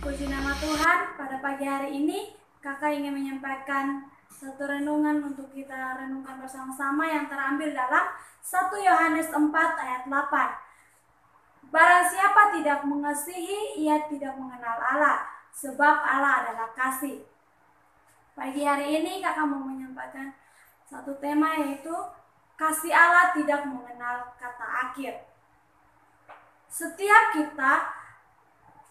Puji nama Tuhan, pada pagi hari ini kakak ingin menyampaikan satu renungan untuk kita renungkan bersama-sama yang terambil dalam 1 Yohanes 4 ayat 8. Barang siapa tidak mengasihi, ia tidak mengenal Allah, sebab Allah adalah kasih. Pagi hari ini kakak mau menyampaikan satu tema, yaitu kasih Allah tidak mengenal kata akhir. Setiap kita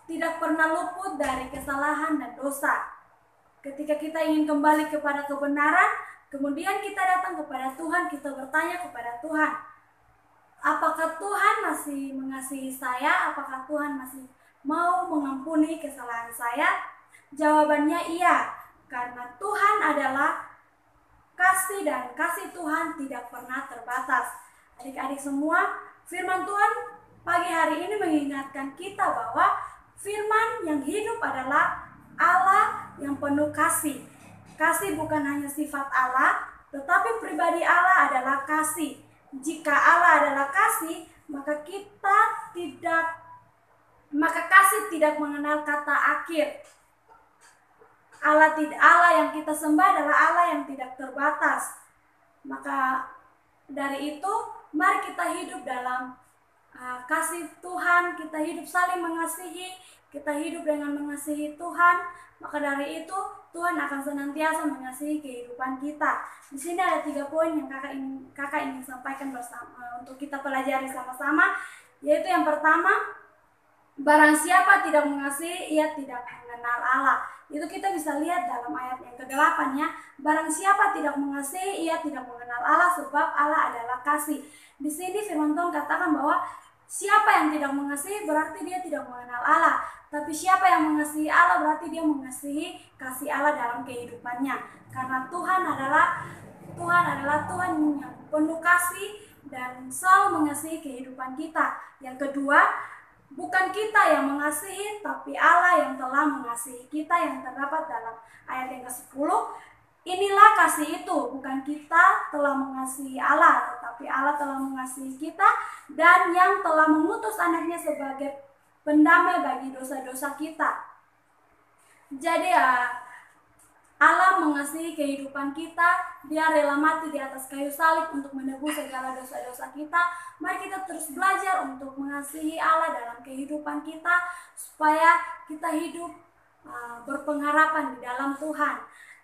tidak pernah luput dari kesalahan dan dosa. Ketika kita ingin kembali kepada kebenaran, kemudian kita datang kepada Tuhan, kita bertanya kepada Tuhan, apakah Tuhan masih mengasihi saya? Apakah Tuhan masih mau mengampuni kesalahan saya? Jawabannya iya, karena Tuhan adalah kasih dan kasih Tuhan tidak pernah terbatas. Adik-adik semua, firman Tuhan pagi hari ini mengingatkan kita bahwa firman yang hidup adalah Allah yang penuh kasih. Kasih bukan hanya sifat Allah, tetapi pribadi Allah adalah kasih. Jika Allah adalah kasih, maka kasih tidak mengenal kata akhir. Allah yang kita sembah adalah Allah yang tidak terbatas. Maka dari itu, mari kita hidup dalam kasih Tuhan, kita hidup saling mengasihi, kita hidup dengan mengasihi Tuhan. Maka dari itu Tuhan akan senantiasa mengasihi kehidupan kita. Di sini ada 3 poin yang kakak ingin sampaikan bersama untuk kita pelajari sama-sama, yaitu yang pertama, barang siapa tidak mengasihi, ia tidak mengenal Allah. Itu kita bisa lihat dalam ayat yang ke-8 ya. Barang siapa tidak mengasihi, ia tidak mengenal Allah, sebab Allah adalah kasih. Di sini firman Tuhan katakan bahwa siapa yang tidak mengasihi berarti dia tidak mengenal Allah. Tapi siapa yang mengasihi Allah berarti dia mengasihi kasih Allah dalam kehidupannya. Karena Tuhan adalah Tuhan yang penuh kasih dan selalu mengasihi kehidupan kita. Yang kedua, bukan kita yang mengasihi, tapi Allah yang telah mengasihi kita, yang terdapat dalam ayat yang ke-10. Inilah kasih itu, bukan kita telah mengasihi Allah, tetapi Allah telah mengasihi kita dan yang telah mengutus anaknya sebagai pendamai bagi dosa-dosa kita. Jadi Allah mengasihi kehidupan kita, dia rela mati di atas kayu salib untuk menebus segala dosa-dosa kita. Mari kita terus belajar untuk mengasihi Allah dalam kehidupan kita, supaya kita hidup berpengharapan di dalam Tuhan.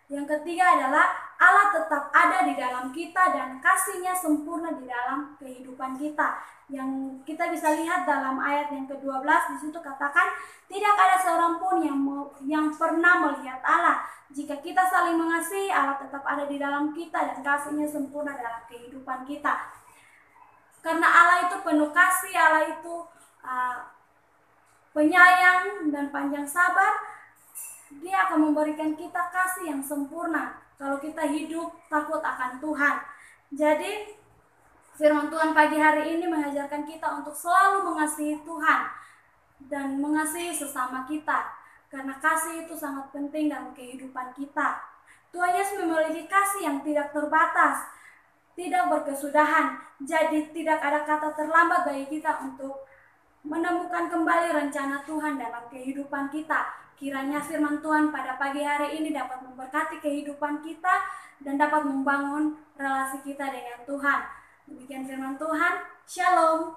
Yang ketiga adalah Allah tetap ada di dalam kita dan kasih-Nya sempurna di dalam kehidupan kita. Yang kita bisa lihat dalam ayat yang ke-12, di situ katakan, tidak ada seorang pun yang pernah melihat Allah. Jika kita saling mengasihi, Allah tetap ada di dalam kita dan kasih-Nya sempurna dalam kehidupan kita. Karena Allah itu penuh kasih, Allah itu penyayang dan panjang sabar, Dia akan memberikan kita kasih yang sempurna kalau kita hidup takut akan Tuhan. Jadi firman Tuhan pagi hari ini mengajarkan kita untuk selalu mengasihi Tuhan dan mengasihi sesama kita, karena kasih itu sangat penting dalam kehidupan kita. Tuhan Yesus memiliki kasih yang tidak terbatas, tidak berkesudahan. Jadi tidak ada kata terlambat bagi kita untuk menemukan kembali rencana Tuhan dalam kehidupan kita. Kiranya firman Tuhan pada pagi hari ini dapat memberkati kehidupan kita dan dapat membangun relasi kita dengan Tuhan. Demikian firman Tuhan. Shalom.